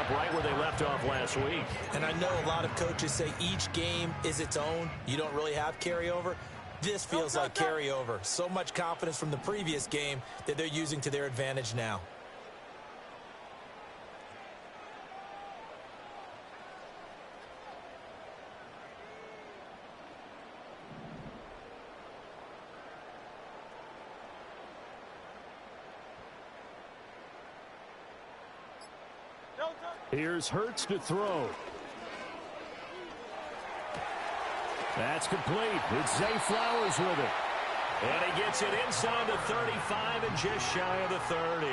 up right where they left off last week. And I know a lot of coaches say each game is its own. You don't really have carryover. This feels like carryover. So much confidence from the previous game that they're using to their advantage now. Here's Hurts to throw. That's complete. It's Zay Flowers with it. And he gets it inside the 35 and just shy of the 30.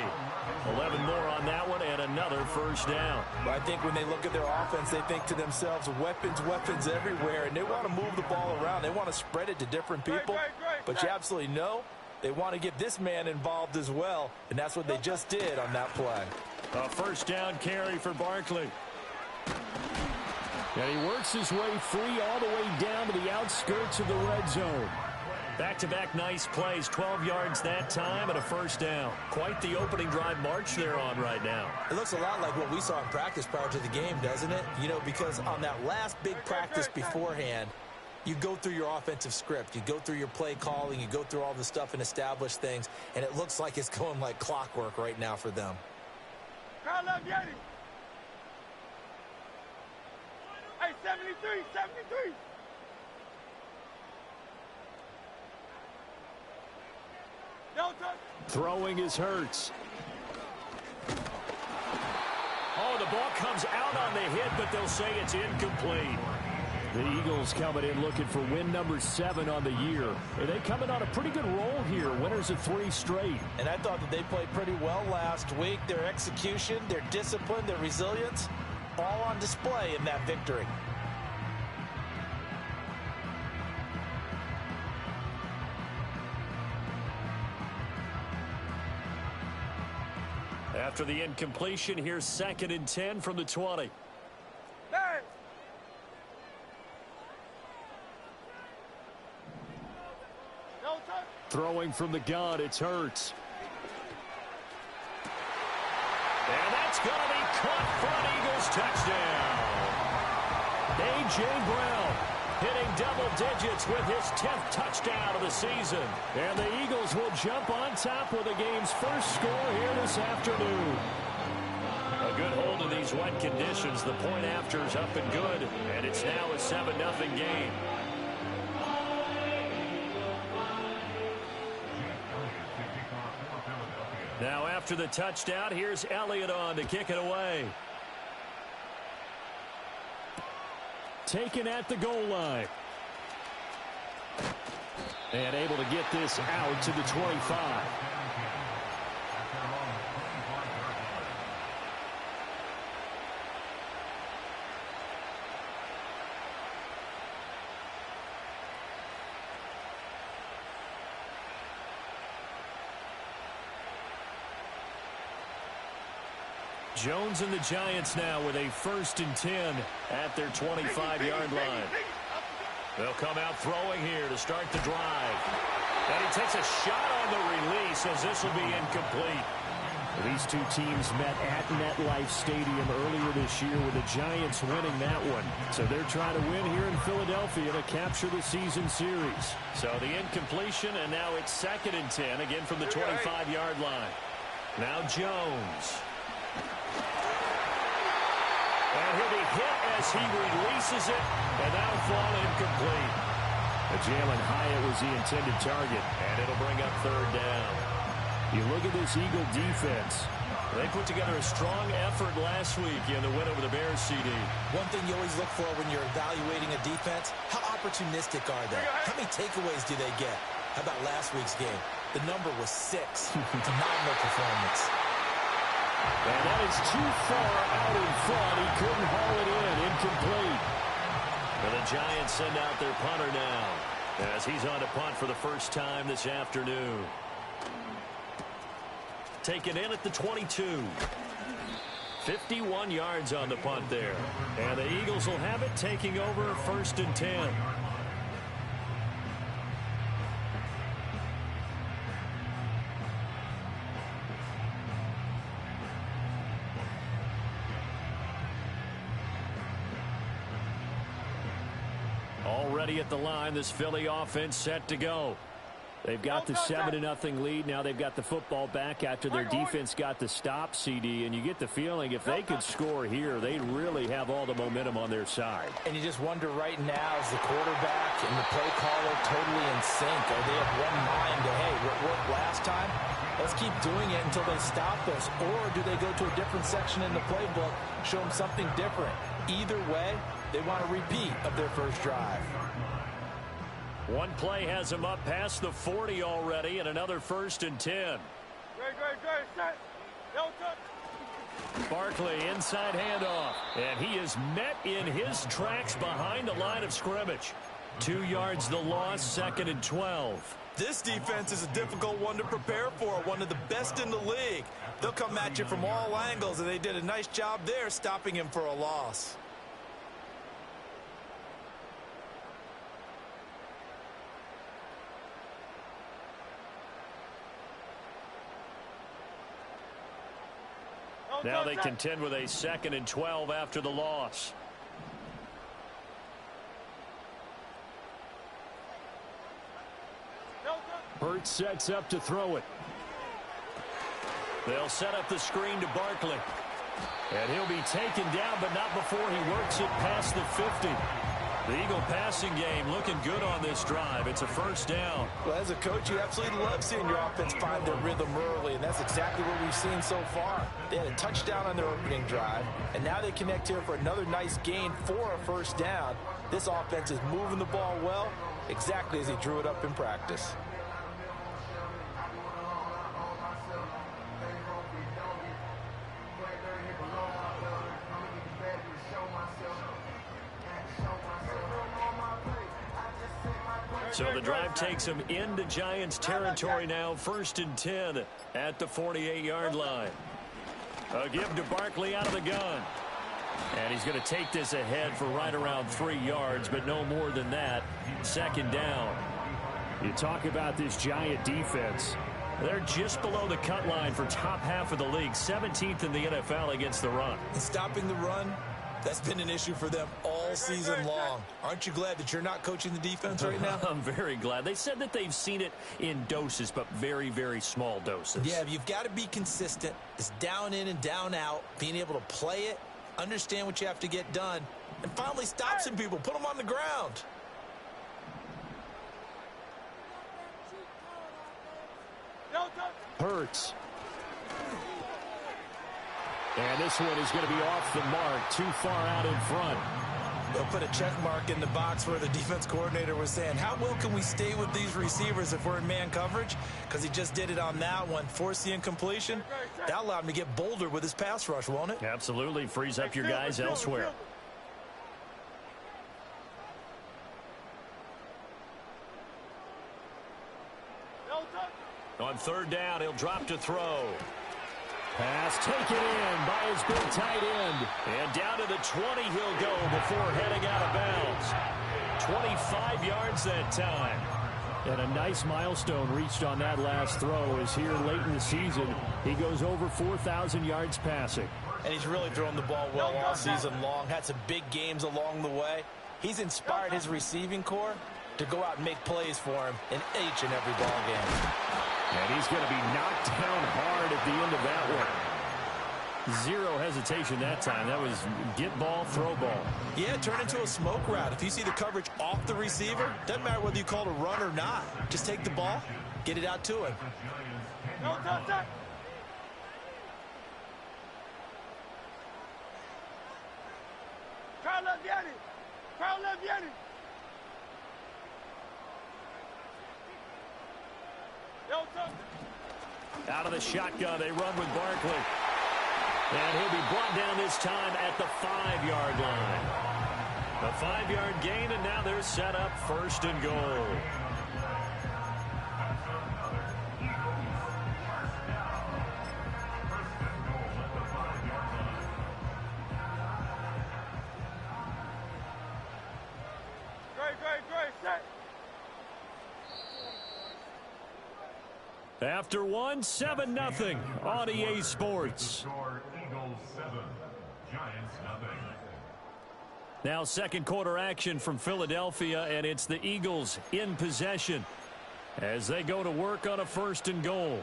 11 more on that one and another first down. I think when they look at their offense, they think to themselves, weapons, weapons everywhere, and they want to move the ball around. They want to spread it to different people. But you absolutely know they want to get this man involved as well, and that's what they just did on that play. A first down carry for Barkley. And he works his way free all the way down to the outskirts of the red zone. Back-to-back nice plays, 12 yards that time and a first down. Quite the opening drive march they're on right now. It looks a lot like what we saw in practice prior to the game, doesn't it? You know, because on that last big practice beforehand, you go through your offensive script. You go through your play calling. You go through all the stuff and establish things. And it looks like it's going like clockwork right now for them. Hey, 73, 73. Throwing is Hurts. Oh, the ball comes out on the hit, but they'll say it's incomplete. The Eagles coming in looking for win number 7 on the year. And they coming on a pretty good roll here. Winners of 3 straight. And I thought that they played pretty well last week. Their execution, their discipline, their resilience, all on display in that victory. After the incompletion, here's 2nd and 10 from the 20. Throwing from the gun, it's Hurts. And that's going to be caught for an Eagles touchdown. A.J. Brown hitting double digits with his 10th touchdown of the season. And the Eagles will jump on top with the game's first score here this afternoon. A good hold of these wet conditions. The point after is up and good. And it's now a 7-0 game. Now after the touchdown, here's Elliott on to kick it away. Taken at the goal line. And able to get this out to the 25. Jones and the Giants now with a 1st and 10 at their 25-yard line. They'll come out throwing here to start the drive. And he takes a shot on the release as this will be incomplete. These two teams met at MetLife Stadium earlier this year with the Giants winning that one. So they're trying to win here in Philadelphia to capture the season series. So the incompletion, and now it's 2nd and 10, again from the 25-yard line. Now Jones. And he'll be hit as he releases it, and that'll fall incomplete. Jalen Hyatt was the intended target, and it'll bring up 3rd down. You look at this Eagle defense. They put together a strong effort last week in the win over the Bears, CD. One thing you always look for when you're evaluating a defense, how opportunistic are they? How many takeaways do they get? How about last week's game? The number was 6. Phenomenal performance. And that is too far out in front. He couldn't haul it in. Incomplete. And the Giants send out their punter now as he's on to punt for the first time this afternoon. Taken in at the 22. 51 yards on the punt there. And the Eagles will have it taking over 1st and 10. ready at the line. This Philly offense set to go. They've got the 7-0 lead. Now they've got the football back after their defense got the stop, CD. And you get the feeling if they could score here, they really have all the momentum on their side. And you just wonder right now, is the quarterback and the play caller totally in sync? Are they of one mind to, hey, what worked last time? Let's keep doing it until they stop us. Or do they go to a different section in the playbook, show them something different? Either way, they want a repeat of their first drive. One play has him up past the 40 already, and another 1st and 10. Great, set. Barkley inside handoff, and he is met in his tracks behind the line of scrimmage. 2 yards the loss, 2nd and 12. This defense is a difficult one to prepare for, one of the best in the league. They'll come at you from all angles, and they did a nice job there stopping him for a loss. Now they contend with a 2nd and 12 after the loss. Hurts sets up to throw it. They'll set up the screen to Barkley. And he'll be taken down, but not before he works it past the 50. The Eagle passing game looking good on this drive. It's a 1st down. Well, as a coach, you absolutely love seeing your offense find their rhythm early, and that's exactly what we've seen so far. They had a touchdown on their opening drive, and now they connect here for another nice gain for a 1st down. This offense is moving the ball well, exactly as he drew it up in practice. So the drive takes him into Giants territory now, 1st and 10 at the 48-yard line. A give to Barkley out of the gun. And he's going to take this ahead for right around 3 yards, but no more than that. 2nd down. You talk about this Giant defense. They're just below the cut line for top half of the league, 17th in the NFL against the run. And stopping the run, that's been an issue for them all season long. Aren't you glad that you're not coaching the defense right now? I'm very glad. They said that they've seen it in doses, but very, very small doses. Yeah, you've got to be consistent. It's down in and down out, being able to play it, understand what you have to get done, and finally stop some people, put them on the ground. Hurts. And this one is going to be off the mark, too far out in front. They'll put a check mark in the box where the defense coordinator was saying, how well can we stay with these receivers if we're in man coverage? Because he just did it on that one, forced the incompletion. That allowed him to get bolder with his pass rush, won't it? Absolutely, frees up your guys elsewhere. On 3rd down, he'll drop to throw. Pass taken in by his big tight end. And down to the 20 he'll go before heading out of bounds. 25 yards that time. And a nice milestone reached on that last throw is here late in the season. He goes over 4,000 yards passing. And he's really thrown the ball well all season long. Had some big games along the way. He's inspired his receiving corps to go out and make plays for him in each and every ball game. And he's going to be knocked down hard at the end of that one. Zero hesitation that time. That was get ball, throw ball. Yeah, turn into a smoke route. If you see the coverage off the receiver, doesn't matter whether you call it a run or not. Just take the ball, get it out to him. Out of the shotgun, they run with Barkley. And he'll be brought down this time at the 5-yard line. A 5-yard gain, and now they're set up 1st and goal. After one, 7-0 on EA Sports. Eagles 7, Giants 0. Now second quarter action from Philadelphia, and it's the Eagles in possession as they go to work on a 1st and goal.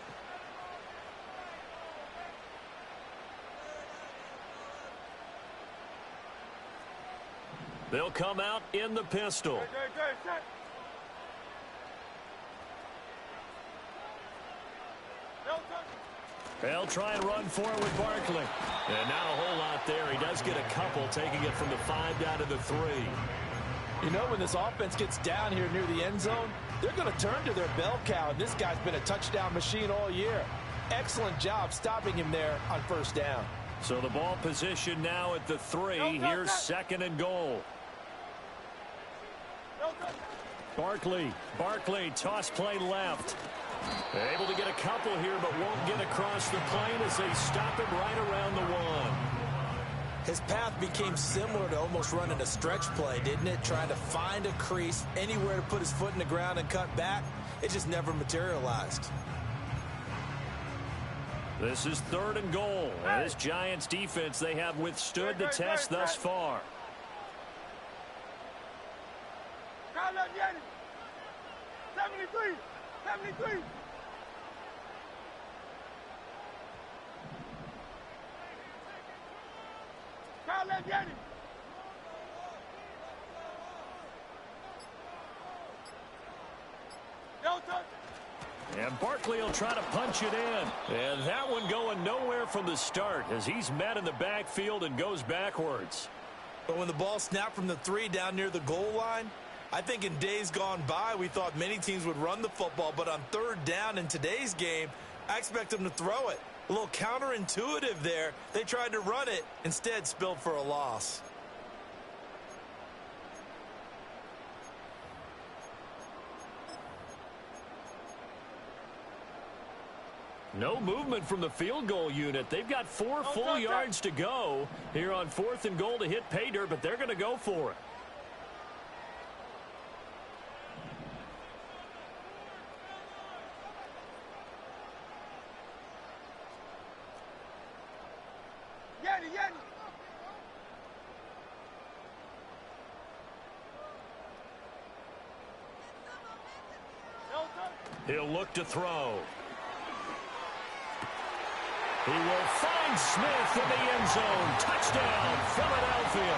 They'll come out in the pistol. They'll try and run for it with Barkley. And not a whole lot there. He does get a couple, taking it from the 5 down to the 3. You know, when this offense gets down here near the end zone, they're going to turn to their bell cow. And this guy's been a touchdown machine all year. Excellent job stopping him there on 1st down. So the ball position now at the 3. Here's 2nd and goal. Barkley, toss play left. Able to get a couple here, but won't get across the plane as they stop him right around the 1. His path became similar to almost running a stretch play, didn't it? Trying to find a crease, anywhere to put his foot in the ground and cut back. It just never materialized. This is 3rd and goal. And this Giants defense, they have withstood the test thus far. 73. 73. And Barkley will try to punch it in. And that one going nowhere from the start as he's met in the backfield and goes backwards. But when the ball snapped from the 3 down near the goal line, I think in days gone by, we thought many teams would run the football, but on 3rd down in today's game, I expect them to throw it. A little counterintuitive there. They tried to run it, instead spilled for a loss. No movement from the field goal unit. They've got 4 full yards to go here on 4th and goal to hit pay dirt, but they're going to go for it. He'll look to throw. He will find Smith in the end zone. Touchdown, Philadelphia.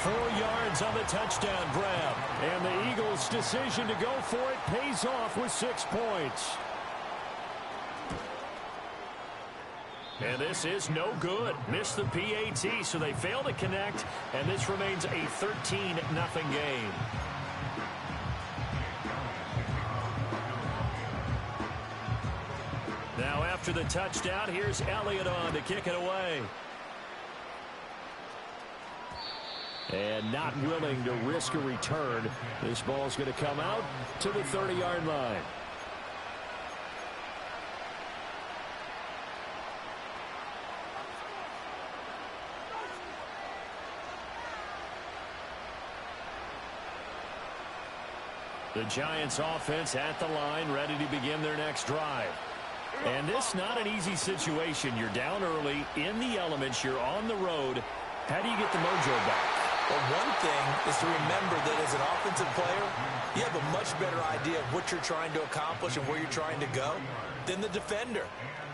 4 yards on the touchdown grab. And the Eagles' decision to go for it pays off with 6 points. And this is no good. Missed the PAT, so they fail to connect. And this remains a 13-0 game. Now after the touchdown, here's Elliott on to kick it away. And not willing to risk a return. This ball's going to come out to the 30-yard line. The Giants offense at the line, ready to begin their next drive. And this not an easy situation. You're down early, in the elements, you're on the road. How do you get the mojo back? Well, one thing is to remember that as an offensive player, you have a much better idea of what you're trying to accomplish and where you're trying to go than the defender.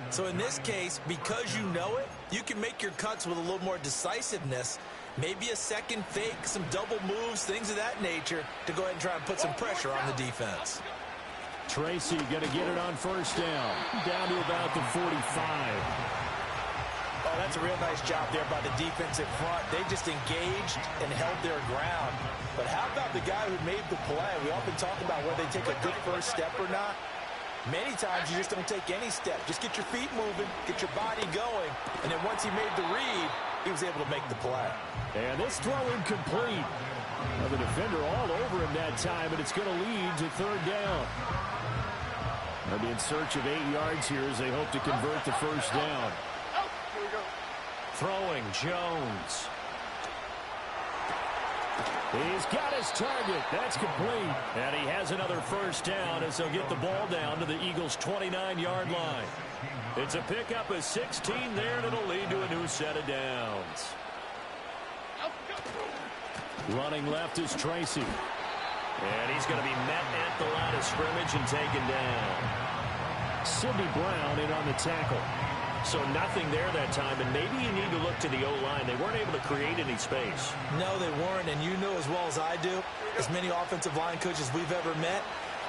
So in this case, because you know it, you can make your cuts with a little more decisiveness. Maybe a second fake, some double moves, things of that nature to go ahead and try and put some pressure on the defense. Tracy going to get it on 1st down. Down to about the 45. Oh, that's a real nice job there by the defensive front. They just engaged and held their ground. But how about the guy who made the play? We often talk about whether they take a good first step or not. Many times you just don't take any step. Just get your feet moving, get your body going, and then once he made the read, he was able to make the play. And this throw incomplete. Well, the defender all over him that time, and it's going to lead to 3rd down. They'll be in search of 8 yards here as they hope to convert the 1st down. Throwing Jones. He's got his target. That's complete. And he has another 1st down as they'll get the ball down to the Eagles' 29-yard line. It's a pickup of 16 there, and it'll lead to a new set of downs. Running left is Tracy. And he's going to be met at the line of scrimmage and taken down. Sidney Brown in on the tackle. So nothing there that time, and maybe you need to look to the O-line. They weren't able to create any space. No, they weren't, and you know as well as I do, as many offensive line coaches we've ever met,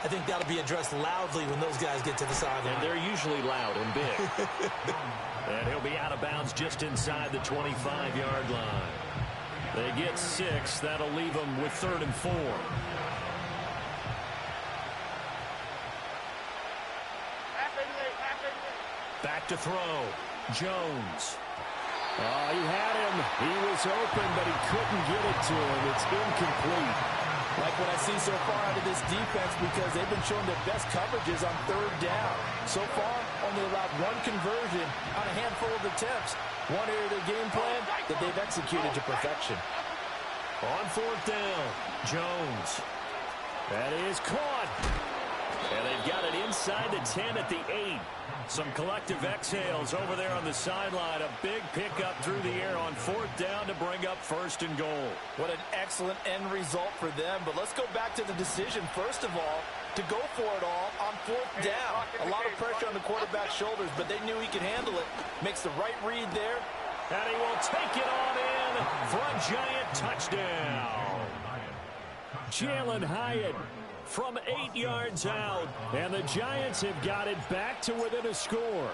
I think that'll be addressed loudly when those guys get to the sideline. And they're usually loud and big. And he'll be out of bounds just inside the 25-yard line. They get 6. That'll leave them with 3rd and 4. Back to throw. Jones. Oh, he had him. He was open, but he couldn't get it to him. It's incomplete. Like what I see so far out of this defense, because they've been showing their best coverages on 3rd down. So far, only allowed 1 conversion on a handful of attempts. One area of their game plan that they've executed to perfection. On 4th down, Jones. That is caught. And they've got it inside the 10 at the 8. Some collective exhales over there on the sideline. A big pickup through the air on 4th down to bring up 1st and goal. What an excellent end result for them. But let's go back to the decision, first of all, to go for it all on 4th down. A lot of pressure on the quarterback's shoulders, but they knew he could handle it. Makes the right read there. And he will take it on in for a Giant touchdown. Jalen Hyatt from 8 yards out, and the Giants have got it back to within a score.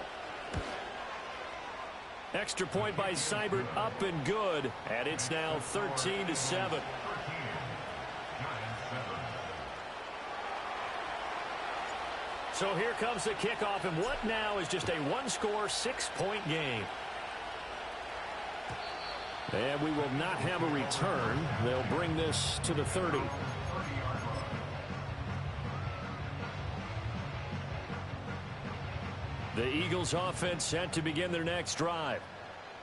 Extra point by Seibert up and good, and it's now 13-7. So here comes the kickoff, and what now is just a 1-score, 6-point game. And we will not have a return. They'll bring this to the 30. The Eagles offense set to begin their next drive.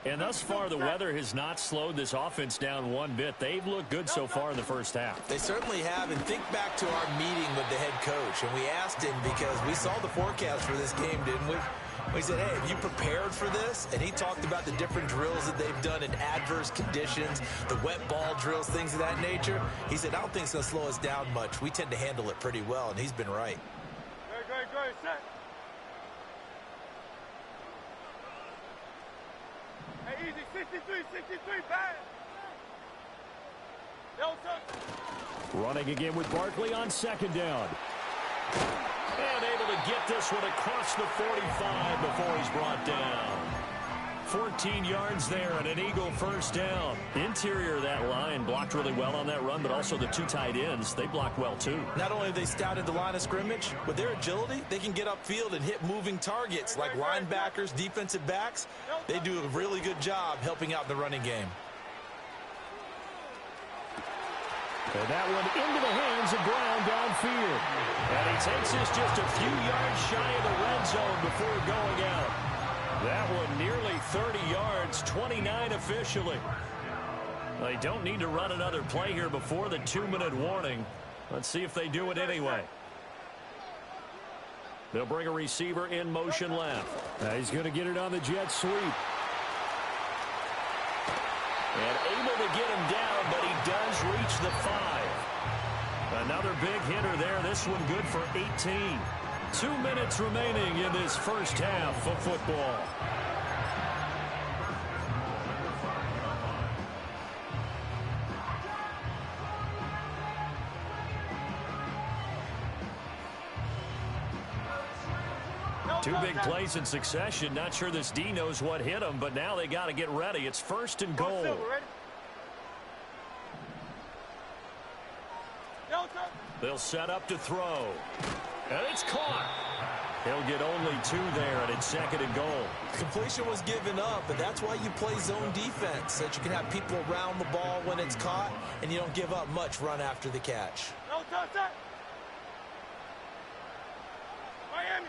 And thus far, the weather has not slowed this offense down one bit. They've looked good so far in the first half. They certainly have. And think back to our meeting with the head coach. And we asked him, because we saw the forecast for this game, didn't we? We said, hey, have you prepared for this? And he talked about the different drills that they've done in adverse conditions, the wet ball drills, things of that nature. He said, I don't think it's going to slow us down much. We tend to handle it pretty well, and he's been right. Go, set. Hey, easy, 63, bad. Running again with Barkley on 2nd down. And able to get this one across the 45 before he's brought down. 14 yards there and an Eagle 1st down. Interior of that line blocked really well on that run, but also the 2 tight ends, they blocked well too. Not only have they scouted the line of scrimmage, with their agility, they can get upfield and hit moving targets like linebackers, defensive backs. They do a really good job helping out the running game. And that one into the hands of Brown downfield. And he takes this just a few yards shy of the red zone before going out. That one nearly 30 yards, 29 officially. They don't need to run another play here before the 2-minute warning. Let's see if they do it anyway. They'll bring a receiver in motion left. He's going to get it on the jet sweep. And able to get him down, but he does reach the 5. Another big hitter there. This one good for 18. 2 minutes remaining in this first half of football. Two big plays in succession. Not sure this D knows what hit him, but now they got to get ready. It's 1st and goal. They'll set up to throw. And it's caught. He'll get only 2 there, and it's 2nd and goal. Completion was given up, but that's why you play zone defense, so that you can have people around the ball when it's caught, and you don't give up much run after the catch. Miami.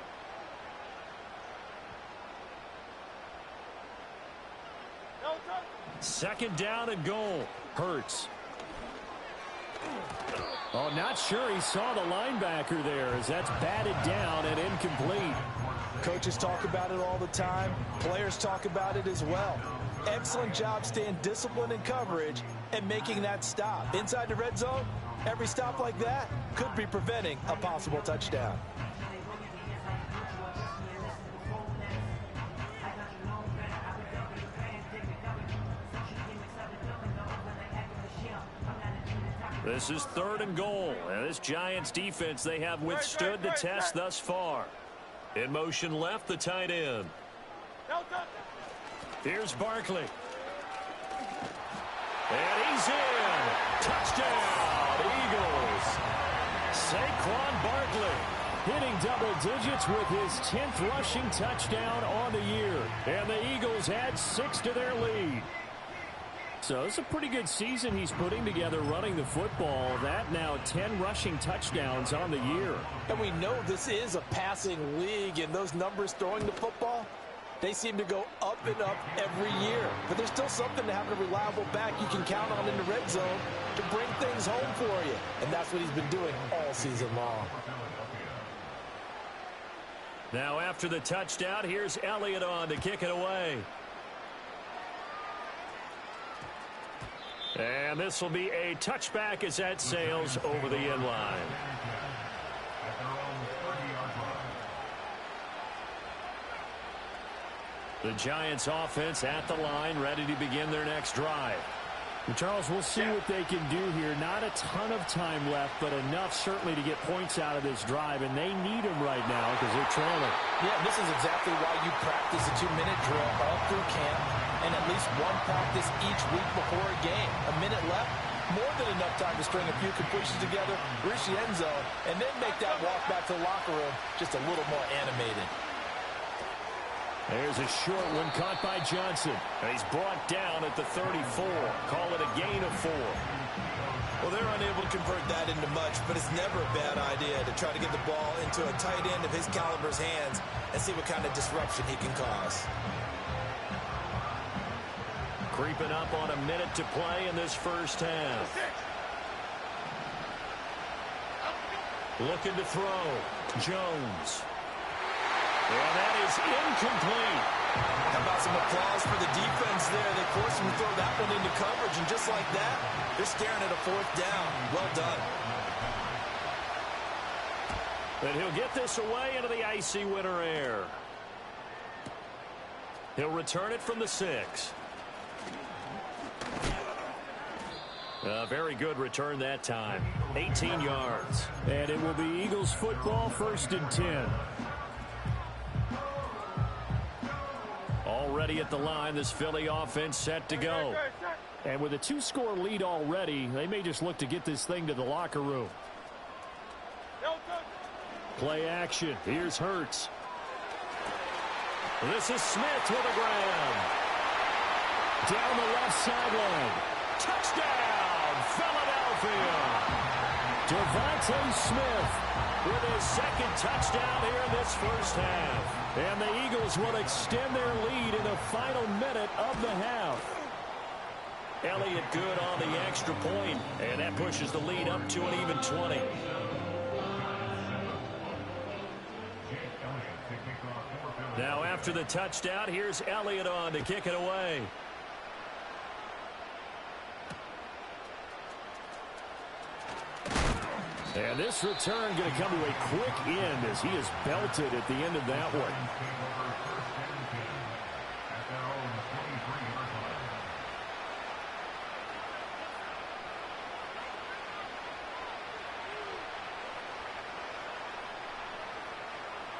2nd down and goal. Hurts. Oh, not sure he saw the linebacker there as that's batted down and incomplete. Coaches talk about it all the time. Players talk about it as well. excellent job staying disciplined in coverage and making that stop. Inside the red zone, every stop like that could be preventing a possible touchdown. This is 3rd and goal. And this Giants defense, they have withstood the test thus far. In motion left, the tight end. Here's Barkley. And he's in. Touchdown, Eagles. Saquon Barkley hitting double digits with his 10th rushing touchdown on the year. And the Eagles add 6 to their lead. So it's a pretty good season he's putting together running the football. That now 10 rushing touchdowns on the year. And we know this is a passing league, and those numbers throwing the football, they seem to go up and up every year. But there's still something to having a reliable back you can count on in the red zone to bring things home for you. And that's what he's been doing all season long. Now after the touchdown, here's Elliott on to kick it away. And this will be a touchback as that sails over the end line. The Giants offense at the line, ready to begin their next drive. And Charles, we'll see what they can do here. Not a ton of time left, but enough certainly to get points out of this drive, and they need them right now because they're trailing. Yeah, this is exactly why you practice a 2-minute drill all through camp and at least one practice each week before a game. A minute left, more than enough time to string a few completions together, reach the end zone, and then make that walk back to the locker room just a little more animated. There's a short one caught by Johnson. And he's brought down at the 34. Call it a gain of 4. Well, they're unable to convert that into much, but it's never a bad idea to try to get the ball into a tight end of his caliber's hands and see what kind of disruption he can cause. Creeping up on a minute to play in this first half. Looking to throw. Jones. And that is incomplete. How about some applause for the defense there? They forced him to throw that one into coverage, and just like that, they're staring at a 4th down. Well done. And he'll get this away into the icy winter air. He'll return it from the 6. A very good return that time. 18 yards. And it will be Eagles football, 1st and 10. Already at the line, this Philly offense set to go. And with a 2-score lead already, they may just look to get this thing to the locker room. Play action. Here's Hurts. This is Smith with a grab. Down the left sideline. Touchdown, Philadelphia. Devontae Smith with his 2nd touchdown here in this first half. And the Eagles will extend their lead in the final minute of the half. Elliott good on the extra point, and that pushes the lead up to an even 20. Now after the touchdown, here's Elliott on to kick it away. And this return going to come to a quick end as he is belted at the end of that one.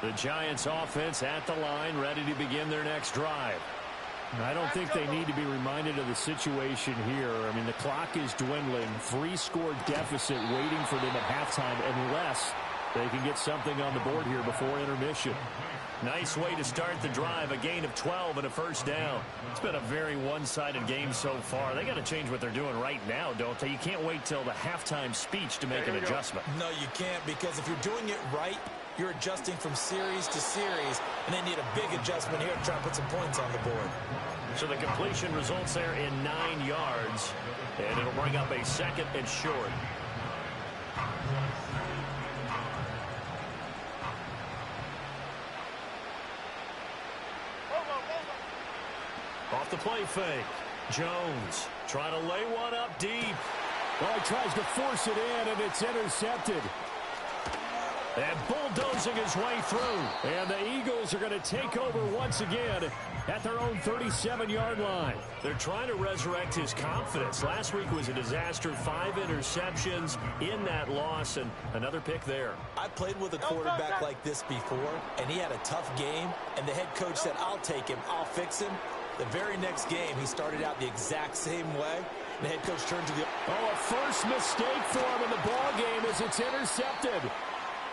The Giants offense at the line, ready to begin their next drive. I don't think they need to be reminded of the situation here. I mean, the clock is dwindling. 3-score deficit waiting for them at halftime unless they can get something on the board here before intermission. Nice way to start the drive. A gain of 12 and a 1st down. It's been a very one-sided game so far. They got to change what they're doing right now, don't they? You can't wait till the halftime speech to make an adjustment. No, you can't, because if you're doing it right, you're adjusting from series to series, and they need a big adjustment here to try and put some points on the board. So the completion results there in 9 yards, and it'll bring up a 2nd and short. Off the play fake. Jones trying to lay one up deep. Well, he tries to force it in, and it's intercepted. And bulldozing his way through. And the Eagles are going to take over once again at their own 37-yard line. They're trying to resurrect his confidence. Last week was a disaster. 5 interceptions in that loss, and another pick there. I played with a quarterback like this before, and he had a tough game, and the head coach said, I'll take him, I'll fix him. The very next game, he started out the exact same way. The head coach turned to the... Oh, a first mistake for him in the ball game as it's intercepted.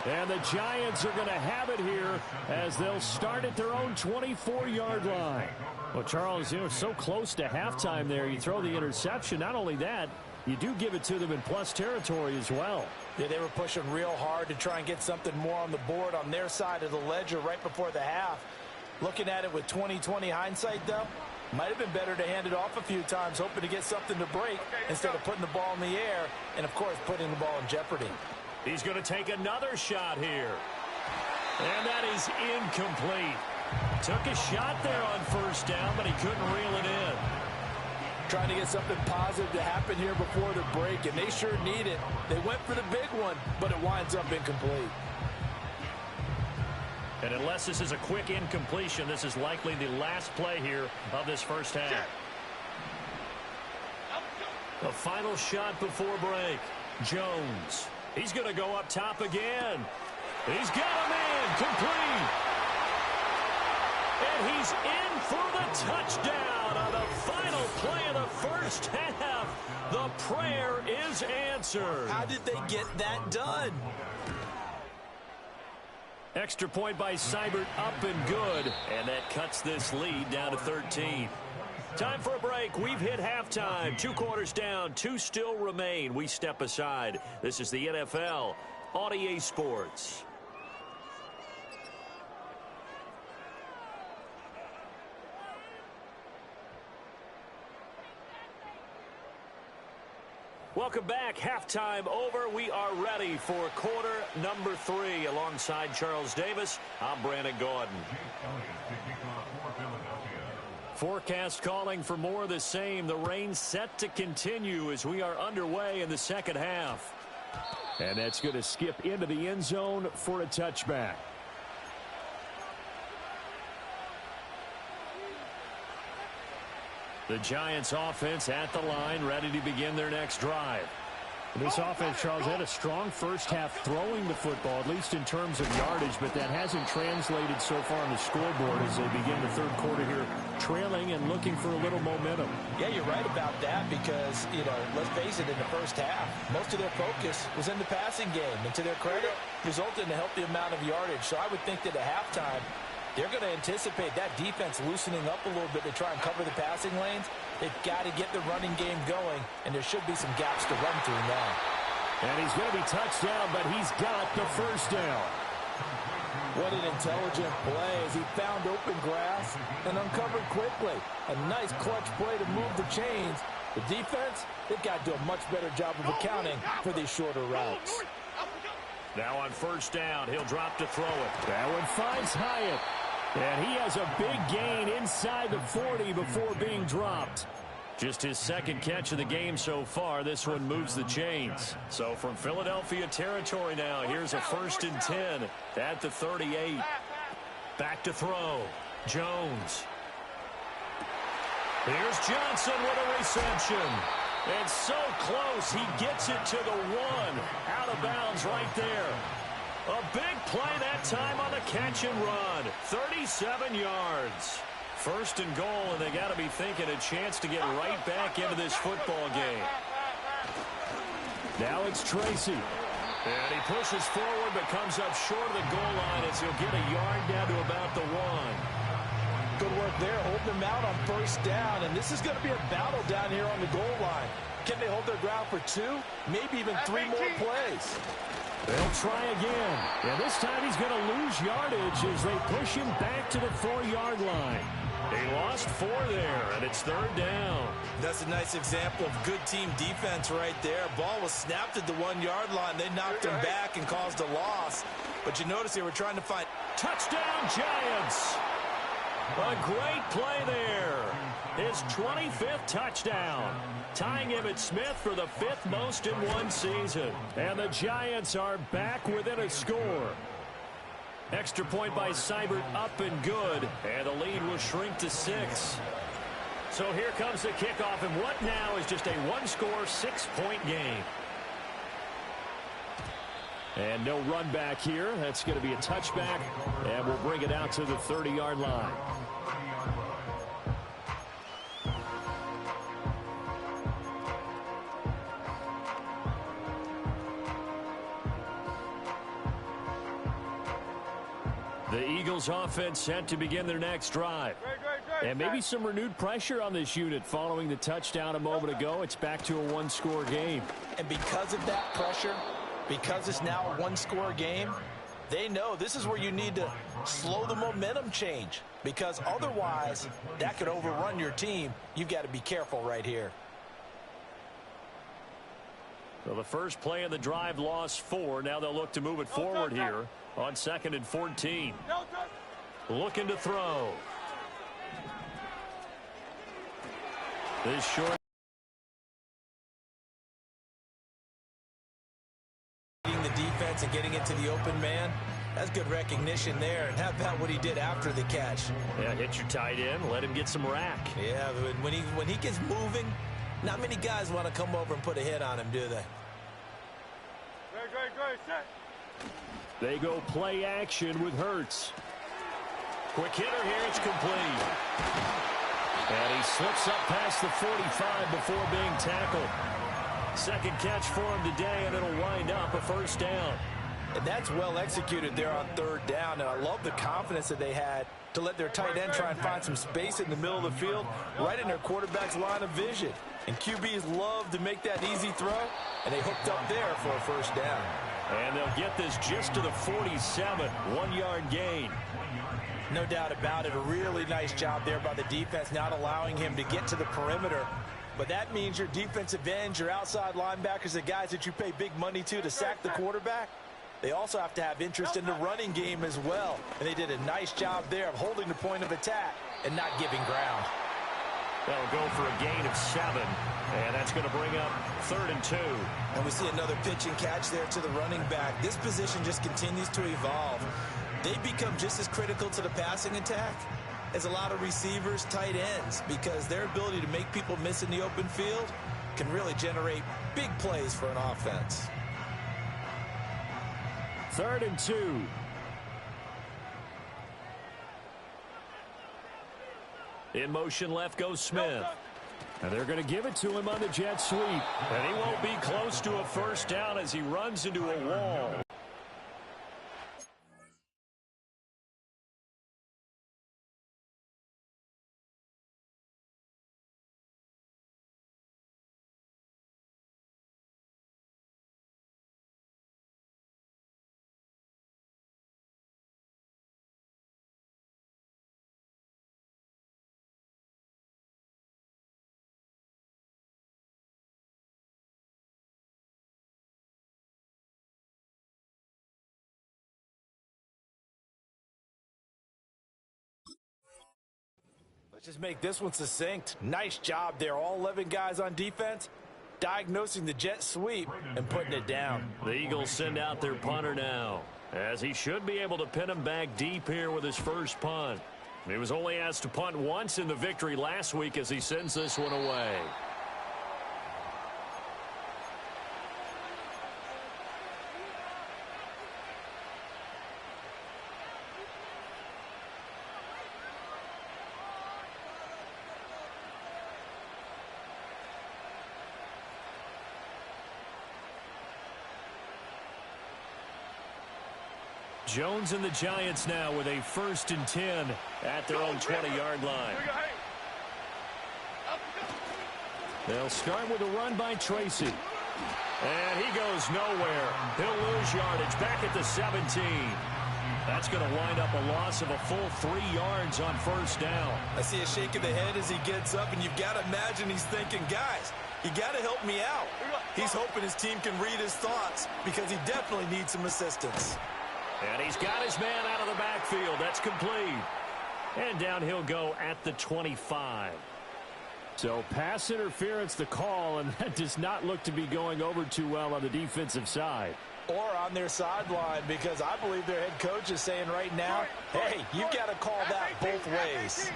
And the Giants are going to have it here as they'll start at their own 24-yard line. Well, Charles, you know, so close to halftime there. You throw the interception. Not only that, you do give it to them in plus territory as well. Yeah, they were pushing real hard to try and get something more on the board on their side of the ledger right before the half. Looking at it with 20/20 hindsight, though, might have been better to hand it off a few times, hoping to get something to break instead of putting the ball in the air and, of course, putting the ball in jeopardy. He's going to take another shot here. And that is incomplete. Took a shot there on first down, but he couldn't reel it in. Trying to get something positive to happen here before the break, and they sure need it. They went for the big one, but it winds up incomplete. And unless this is a quick incompletion, this is likely the last play here of this first half. The final shot before break. Jones. He's going to go up top again. He's got him in. Complete. And he's in for the touchdown on the final play of the first half. The prayer is answered. How did they get that done? Extra point by Seibert, up and good. And that cuts this lead down to 13. Time for a break. We've hit halftime. 2 quarters down. 2 still remain. We step aside. This is the NFL on EA Sports. Welcome back. Halftime over. We are ready for quarter number 3. Alongside Charles Davis, I'm Brandon Gaudin. Forecast calling for more of the same. The rain set to continue as we are underway in the second half. And that's going to skip into the end zone for a touchback. The Giants offense at the line, ready to begin their next drive. This offense, Charles, had a strong first half throwing the football, at least in terms of yardage, but that hasn't translated so far on the scoreboard as they begin the third quarter here, trailing and looking for a little momentum. Yeah, you're right about that because, you know, let's face it, in the first half, most of their focus was in the passing game. And to their credit, resulted in a healthy amount of yardage. So I would think that at halftime, they're going to anticipate that defense loosening up a little bit to try and cover the passing lanes. They've got to get the running game going, and there should be some gaps to run through now. And he's going to be touched down, but he's got the first down. What an intelligent play as he found open grass and uncovered quickly. A nice clutch play to move the chains. The defense, they've got to do a much better job of accounting for these shorter routes. Now on first down, he'll drop to throw it. That one finds Hyatt. And he has a big gain inside the 40 before being dropped. Just his second catch of the game so far. This one moves the chains. So from Philadelphia territory now, here's a 1st and 10 at the 38. Back to throw. Jones. Here's Johnson with a reception. And so close, he gets it to the 1. Out of bounds right there. A big play that time on the catch and run. 37 yards. 1st and goal, and they got to be thinking a chance to get right back into this football game. Now it's Tracy. And he pushes forward, but comes up short of the goal line as he'll get a yard down to about the 1. Good work there, holding them out on first down, and this is going to be a battle down here on the goal line. Can they hold their ground for 2, maybe even 3 more plays? They'll try again. And this time he's going to lose yardage as they push him back to the 4-yard line. He lost 4 there, and it's 3rd down. That's a nice example of good team defense right there. Ball was snapped at the 1-yard line. They knocked him back and caused a loss. But you notice they were trying to find... Touchdown, Giants! A great play there. his 25th touchdown, tying Emmitt Smith for the 5th most in one season. And the Giants are back within a score. Extra point by Seibert up and good, and the lead will shrink to 6. So here comes the kickoff, and what now is just a one-score, 6-point game. And no run back here. That's going to be a touchback, and we'll bring it out to the 30-yard line. The Eagles offense set to begin their next drive. And maybe some renewed pressure on this unit following the touchdown a moment ago. It's back to a one-score game. And because of that pressure, because it's now a one-score game, they know this is where you need to slow the momentum change, because otherwise that could overrun your team. You've got to be careful right here. So the first play of the drive lost 4. Now they'll look to move it forward here on 2nd and 14. Looking to throw. This short. The defense and getting into the open man. That's good recognition there. And how about what he did after the catch? Yeah, hit your tight end. Let him get some rack. Yeah, but when he gets moving, not many guys want to come over and put a hit on him, do they? Go, set. They go play action with Hurts. Quick hitter here. It's complete. And he slips up past the 45 before being tackled. Second catch for him today, and it'll wind up a first down. And that's well executed there on 3rd down. And I love the confidence that they had to let their tight end try and find some space in the middle of the field, right in their quarterback's line of vision. And QBs love to make that easy throw, and they hooked up there for a first down. And they'll get this just to the 47, 1-yard gain. No doubt about it. A really nice job there by the defense, not allowing him to get to the perimeter. But that means your defensive ends, your outside linebackers, the guys that you pay big money to sack the quarterback, they also have to have interest in the running game as well. And they did a nice job there of holding the point of attack and not giving ground. They'll go for a gain of 7, and that's going to bring up 3rd and 2. And we see another pitch and catch there to the running back. This position just continues to evolve. They become just as critical to the passing attack as a lot of receivers, tight ends, because their ability to make people miss in the open field can really generate big plays for an offense. 3rd and 2. In motion left goes Smith. And they're going to give it to him on the jet sweep. And he won't be close to a first down as he runs into a wall. Let's just make this one succinct. Nice job there. All 11 guys on defense diagnosing the jet sweep and putting it down. The Eagles send out their punter now, as he should be able to pin him back deep here with his first punt. He was only asked to punt once in the victory last week as he sends this one away. Jones and the Giants now with a 1st and 10 at their own 20-yard line. They'll start with a run by Tracy. And he goes nowhere. He'll lose yardage back at the 17. That's going to wind up a loss of a full 3 yards on first down. I see a shake of the head as he gets up, and you've got to imagine he's thinking, guys, you got to help me out. He's hoping his team can read his thoughts because he definitely needs some assistance. And he's got his man out of the backfield. That's complete. And down he'll go at the 25. So pass interference the call, and that does not look to be going over too well on the defensive side. Or on their sideline, because I believe their head coach is saying right now, hey, you got to call that both ways.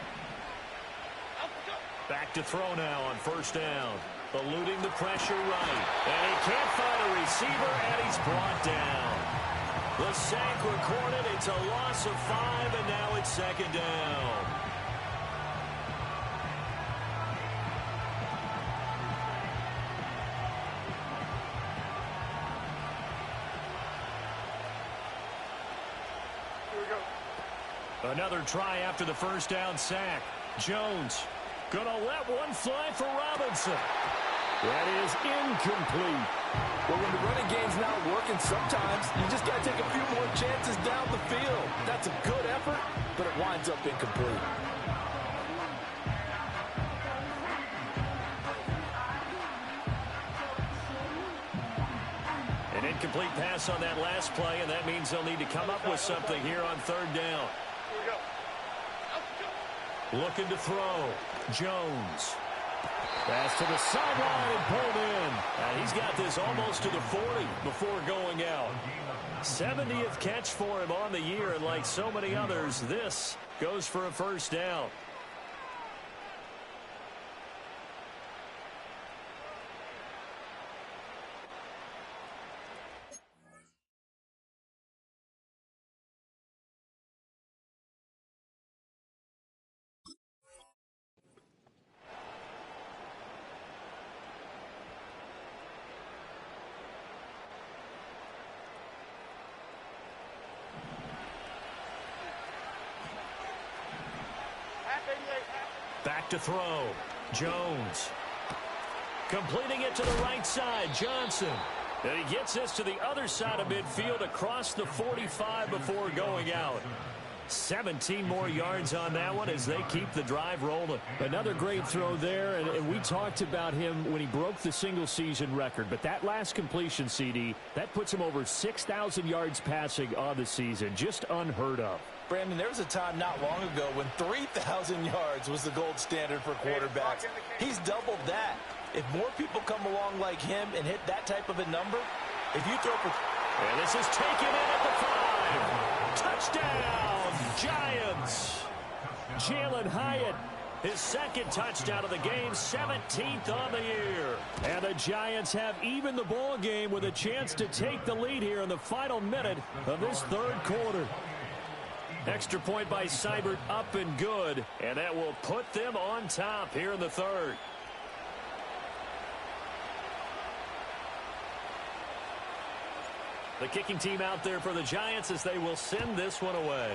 Back to throw now on first down. Eluding the pressure right. And he can't find a receiver, and he's brought down. The sack recorded. It's a loss of 5, and now it's second down. Another try after the first down sack. Jones gonna let one fly for Robinson. That is incomplete. Well, when the running game's not working, sometimes you just got to take a few more chances down the field. That's a good effort, but it winds up incomplete. An incomplete pass on that last play, and that means they'll need to come up with something here on third down. Looking to throw. Jones. Pass to the sideline and pulled in. And he's got this almost to the 40 before going out. 70th catch for him on the year, and like so many others, this goes for a first down. Back to throw. Jones. Completing it to the right side. Johnson. And he gets this to the other side of midfield across the 45 before going out. 17 more yards on that one as they keep the drive rolling. Another great throw there, and we talked about him when he broke the single-season record. But that last completion, CD, that puts him over 6,000 yards passing on the season. Just unheard of. Brandon, there was a time not long ago when 3,000 yards was the gold standard for quarterbacks. He's doubled that. If more people come along like him and hit that type of a number, if you throw for... And this is taken in at the 5. Touchdown, Giants. Jalen Hyatt, his second touchdown of the game, 17th on the year. And the Giants have even the ball game with a chance to take the lead here in the final minute of this third quarter. Extra point by Seibert, up and good, and that will put them on top here in the third. The kicking team out there for the Giants as they will send this one away.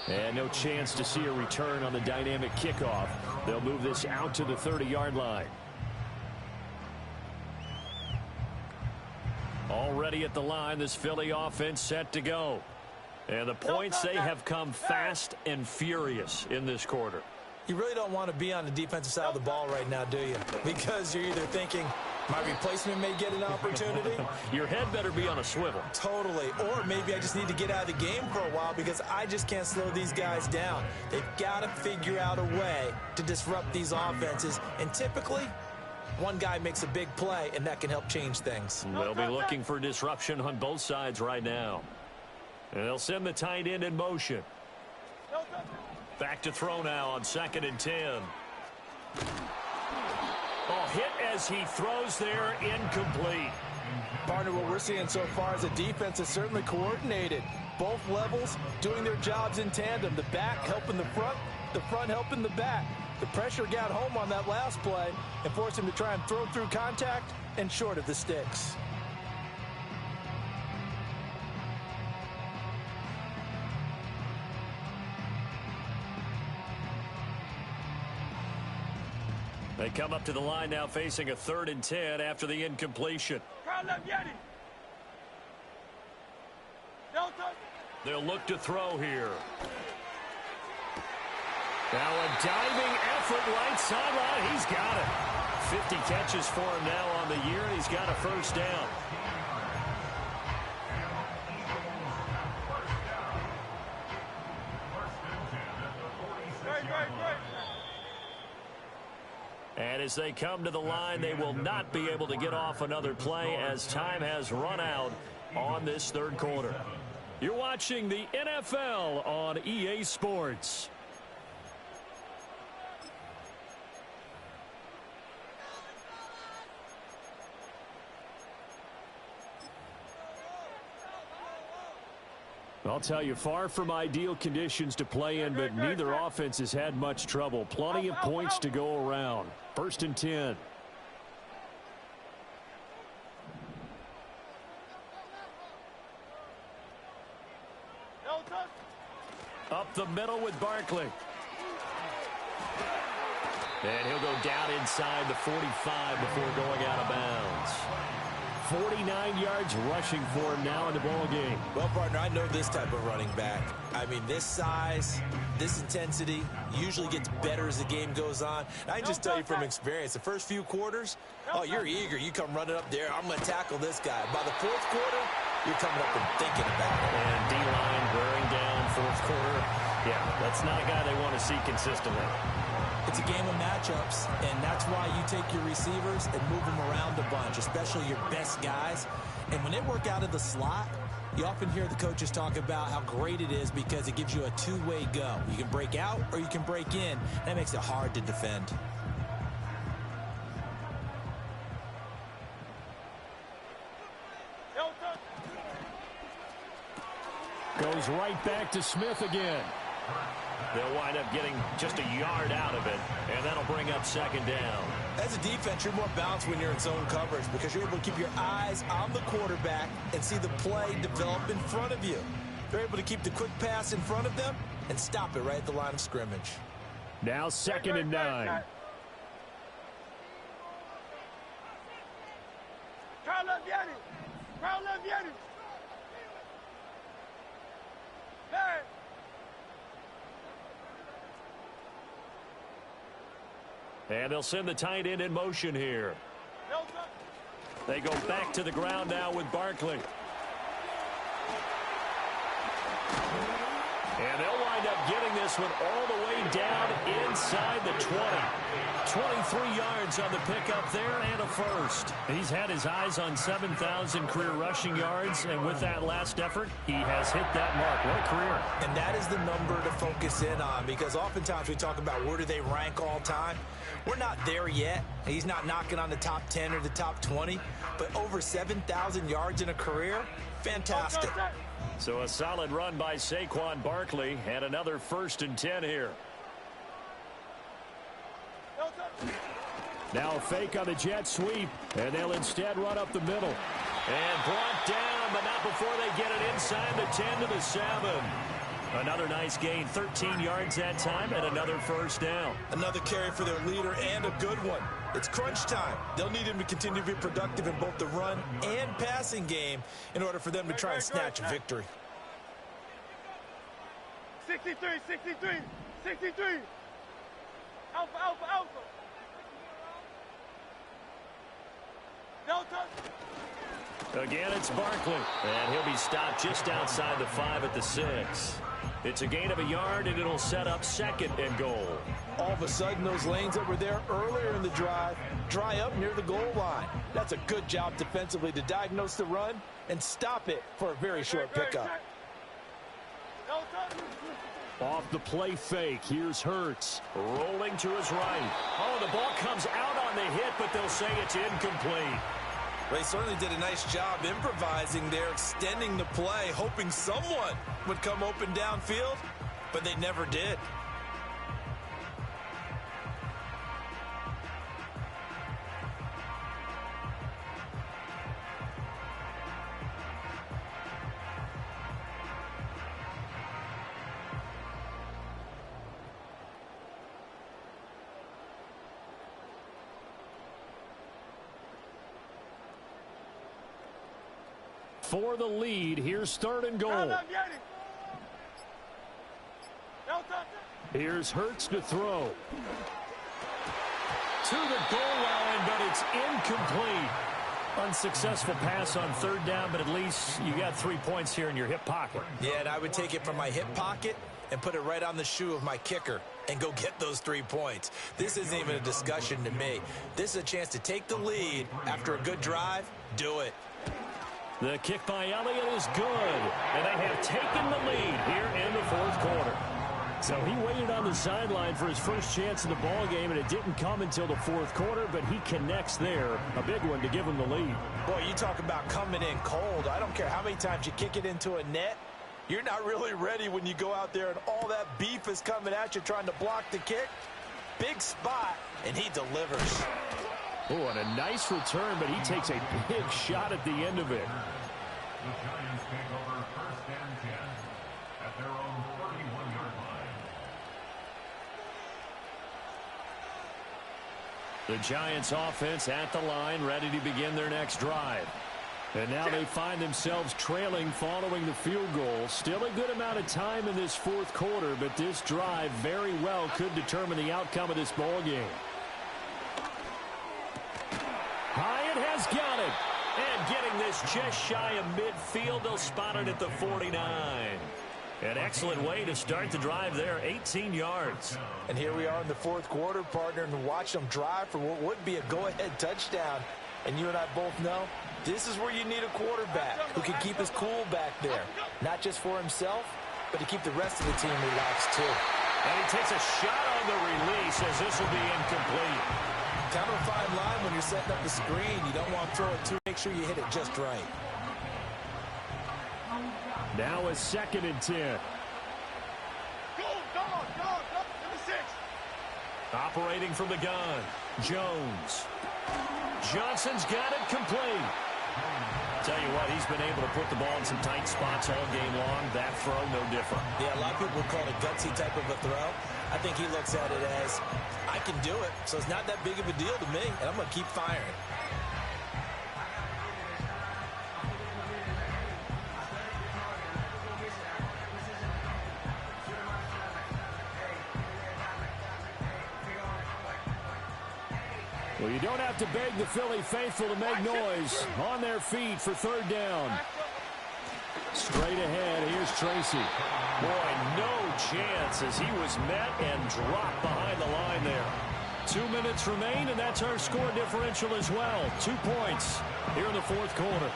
And no chance to see a return on the dynamic kickoff. They'll move this out to the 30-yard line. Already at the line, this Philly offense set to go. And the points, they have come fast and furious in this quarter. You really don't want to be on the defensive side of the ball right now, do you? Because you're either thinking, my replacement may get an opportunity. Your head better be on a swivel. Totally. Or maybe I just need to get out of the game for a while because I just can't slow these guys down. They've got to figure out a way to disrupt these offenses. And typically, one guy makes a big play, and that can help change things. They'll be looking for disruption on both sides right now. And they'll send the tight end in motion. Back to throw now on 2nd and 10. Oh, hit as he throws there, incomplete. Partner, what we're seeing so far is a defense is certainly coordinated. Both levels doing their jobs in tandem. The back helping the front helping the back. The pressure got home on that last play and forced him to try and throw through contact and short of the sticks. They come up to the line now facing a 3rd and 10 after the incompletion. They'll look to throw here. Now a diving effort right sideline. He's got it. 50 catches for him now on the year, and he's got a first down. And as they come to the line, they will not be able to get off another play as time has run out on this third quarter. You're watching the NFL on EA Sports. I'll tell you, far from ideal conditions to play in, but neither offense has had much trouble. Plenty of points to go around. 1st and 10. Up the middle with Barkley. And he'll go down inside the 45 before going out of bounds. 49 yards rushing for him now in the ball game. Well, partner, I know this type of running back. I mean, this size, this intensity usually gets better as the game goes on. And I can just tell you from experience, the first few quarters, oh, you're eager. You come running up there. I'm going to tackle this guy. By the 4th quarter, you're coming up and thinking about it. And D-line wearing down 4th quarter. Yeah, that's not a guy they want to see consistently. It's a game of matchups, and that's why you take your receivers and move them around a bunch, especially your best guys. And when they work out of the slot, you often hear the coaches talk about how great it is because it gives you a two-way go. You can break out or you can break in. That makes it hard to defend. Goes right back to Smith again. They'll wind up getting just a yard out of it, and that'll bring up 2nd down. As a defense, you're more balanced when you're in zone coverage because you're able to keep your eyes on the quarterback and see the play develop in front of you. They're able to keep the quick pass in front of them and stop it right at the line of scrimmage. Now 2nd and 9. Carla Vieri. Carla Vieri. Hey. And they'll send the tight end in motion here. They go back to the ground now with Barkley. And they'll wind up getting this one all the way down inside the 20. 23 yards on the pickup there and a first. He's had his eyes on 7,000 career rushing yards, and with that last effort, he has hit that mark. What a career. And that is the number to focus in on because oftentimes we talk about where do they rank all time. We're not there yet. He's not knocking on the top 10 or the top 20, but over 7,000 yards in a career, fantastic. So a solid run by Saquon Barkley and another 1st and 10 here. Now a fake on the jet sweep, and they'll instead run up the middle. And brought down, but not before they get it inside the 10 to the 7. Another nice gain, 13 yards that time, and another 1st down. Another carry for their leader and a good one. It's crunch time. They'll need him to continue to be productive in both the run and passing game in order for them to try and snatch a victory. 63, 63, 63. Alpha, alpha, alpha. Delta. Again, it's Barkley. And he'll be stopped just outside the 5 at the 6. It's a gain of a yard, and it'll set up 2nd and goal. All of a sudden, those lanes that were there earlier in the drive dry up near the goal line. That's a good job defensively to diagnose the run and stop it for a very short pickup. Off the play fake, here's Hurts. Rolling to his right. Oh, the ball comes out on the hit, but they'll say it's incomplete. They certainly did a nice job improvising there, extending the play, hoping someone would come open downfield, but they never did. For the lead, here's 3rd and goal. Here's Hurts to throw. To the goal line, but it's incomplete. Unsuccessful pass on 3rd down, but at least you got 3 points here in your hip pocket. Yeah, and I would take it from my hip pocket and put it right on the shoe of my kicker. and go get those 3 points. This isn't even a discussion to me. This is a chance to take the lead after a good drive. Do it. The kick by Elliott is good, and they have taken the lead here in the fourth quarter. So he waited on the sideline for his first chance in the ball game, and it didn't come until the fourth quarter, but he connects there. A big one to give him the lead. Boy, you talk about coming in cold. I don't care how many times you kick it into a net. You're not really ready when you go out there and all that beef is coming at you trying to block the kick. Big spot, and he delivers. Oh, and a nice return, but he takes a big shot at the end of it. The Giants take over first and 10 at their own 31-yard line. The Giants offense at the line, ready to begin their next drive. And now they find themselves trailing following the field goal. Still a good amount of time in this fourth quarter, but this drive very well could determine the outcome of this ball game. Hyatt has got it. And getting this just shy of midfield, they'll spot it at the 49. An excellent way to start the drive there, 18 yards. And here we are in the fourth quarter, partner, and watch them drive for what would be a go-ahead touchdown. And you and I both know this is where you need a quarterback who can keep his cool back there. Not just for himself, but to keep the rest of the team relaxed too. And he takes a shot on the release as this will be incomplete. Kind of a fine line when you're setting up the screen. You don't want to throw it too. Make sure you hit it just right. Now a 2nd and 10. Go, number 6. Operating from the gun, Jones. Johnson's got it complete. Tell you what, he's been able to put the ball in some tight spots all game long. That throw, no different. Yeah, a lot of people would call it a gutsy type of a throw. I think he looks at it as, I can do it, so it's not that big of a deal to me, and I'm going to keep firing. Well, you don't have to beg the Philly faithful to make noise. On their feet for third down. Straight ahead, here's Tracy. Boy, no chance as he was met and dropped behind the line there. 2 minutes remain, and that's our score differential as well. 2 points here in the fourth quarter.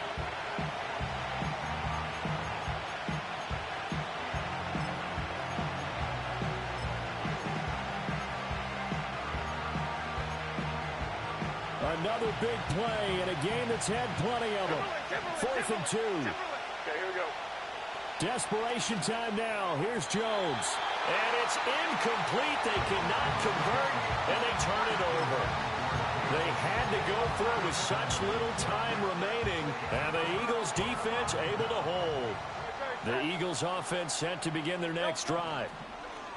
Another big play in a game that's had plenty of them. 4th and 2. Okay, here we go. Desperation time now. Here's Jones. And it's incomplete. They cannot convert, and they turn it over. They had to go for it with such little time remaining, and the Eagles defense able to hold. The Eagles offense set to begin their next drive.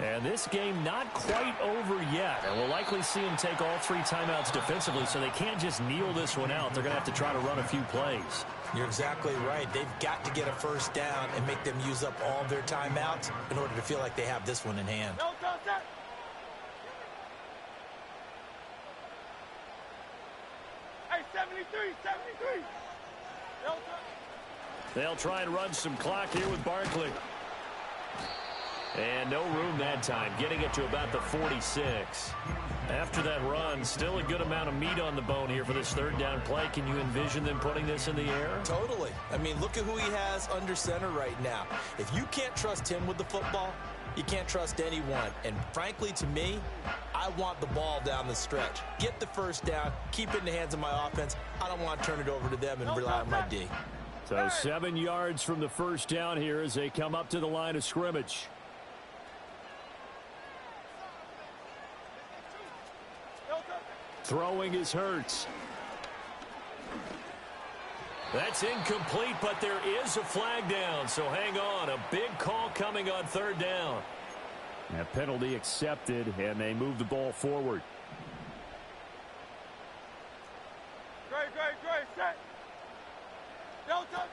And this game not quite over yet. And we'll likely see them take all 3 timeouts defensively, so they can't just kneel this one out. They're going to have to try to run a few plays. You're exactly right. They've got to get a first down and make them use up all their timeouts in order to feel like they have this one in hand. No contact. Hey, 73. No contact. They'll try and run some clock here with Barkley. And no room that time, getting it to about the 46. After that run, still a good amount of meat on the bone here for this third down play. Can you envision them putting this in the air? Totally. I mean, look at who he has under center right now. If you can't trust him with the football, you can't trust anyone. And frankly, to me, I want the ball down the stretch. Get the first down, keep it in the hands of my offense. I don't want to turn it over to them and rely on my D. So 7 yards from the first down here as they come up to the line of scrimmage. Throwing is Hurts. That's incomplete, but there is a flag down, so hang on. A big call coming on third down. A penalty accepted, and they move the ball forward. Great, set. No contact.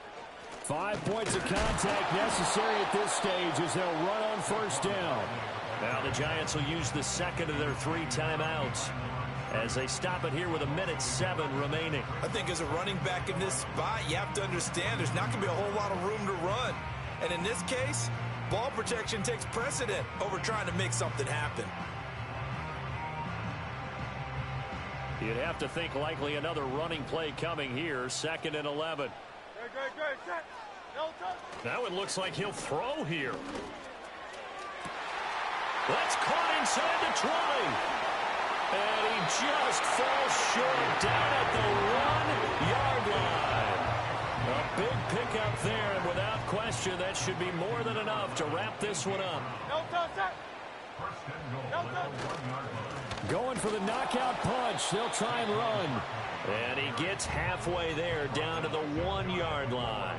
5 points of contact necessary at this stage as they'll run on first down. Now the Giants will use the second of their 3 timeouts as they stop it here with 1:07 remaining. I think as a running back in this spot, you have to understand there's not going to be a whole lot of room to run. And in this case, Ball protection takes precedent over trying to make something happen. You'd have to think likely another running play coming here. 2nd and 11. Great, set. No touch. Now it looks like he'll throw here. That's caught inside the 20. And he just falls short down at the 1-yard line. A big pickup there, and without question, that should be more than enough to wrap this one up. No touch, set. First and goal No at the touch. 1-yard line. Going for the knockout punch. They'll try and run. And he gets halfway there down to the 1-yard line.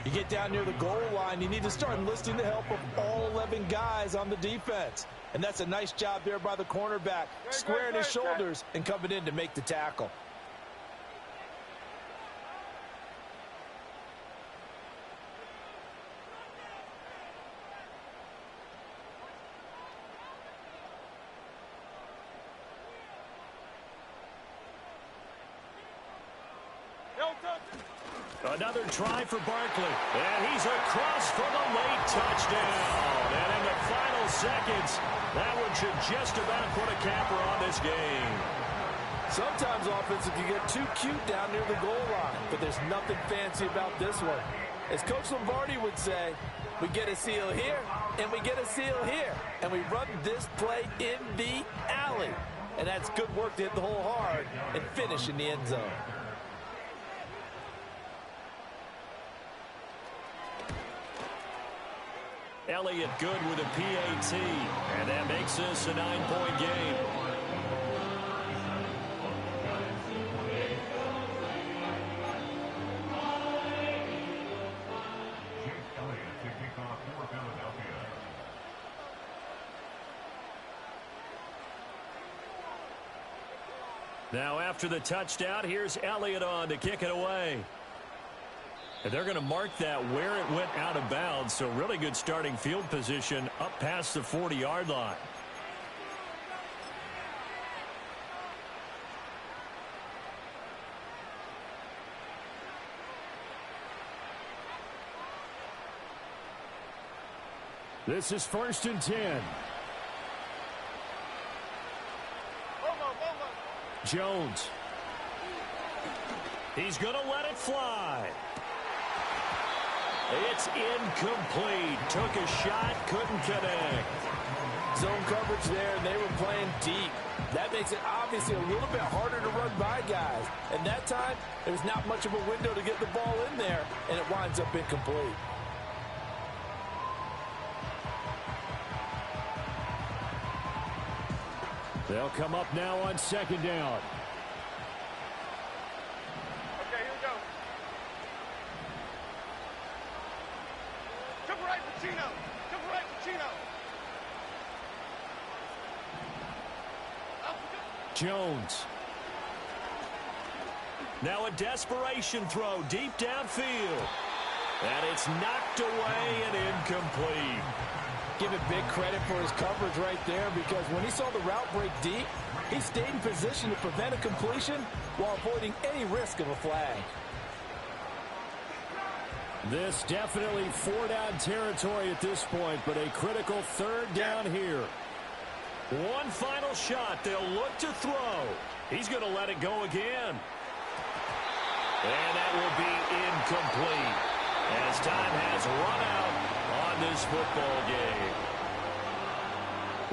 You get down near the goal line, you need to start enlisting the help of all 11 guys on the defense. And that's a nice job there by the cornerback, squaring his shoulders and coming in to make the tackle. No touch. Another try for Barkley. And he's across for the late touchdown. And in the final seconds, that one should just about put a capper on this game. Sometimes offenses can get too cute down near the goal line, but there's nothing fancy about this one. As Coach Lombardi would say, we get a seal here, and we get a seal here, and we run this play in the alley. And that's good work to hit the hole hard and finish in the end zone. Elliott good with a PAT, and that makes this a 9-point game. Jake Elliott to kick off for Philadelphia. Now after the touchdown, here's Elliott on to kick it away. And they're going to mark that where it went out of bounds, so really good starting field position up past the 40-yard line. This is 1st and 10. Jones. He's going to let it fly. It's incomplete. Took a shot, couldn't connect. Zone coverage there, and they were playing deep. That makes it obviously a little bit harder to run by guys. And that time, there was not much of a window to get the ball in there, and it winds up incomplete. They'll come up now on 2nd down. Okay, here we go. Cover right for Chino. Cover right for Chino. Jones. Now a desperation throw deep downfield. And it's knocked away and incomplete. Give it big credit for his coverage right there, because when he saw the route break deep, he stayed in position to prevent a completion while avoiding any risk of a flag. This definitely 4-down territory at this point, but a critical 3rd down here. One final shot. They'll look to throw. He's going to let it go again. And that will be incomplete as time has run out on this football game.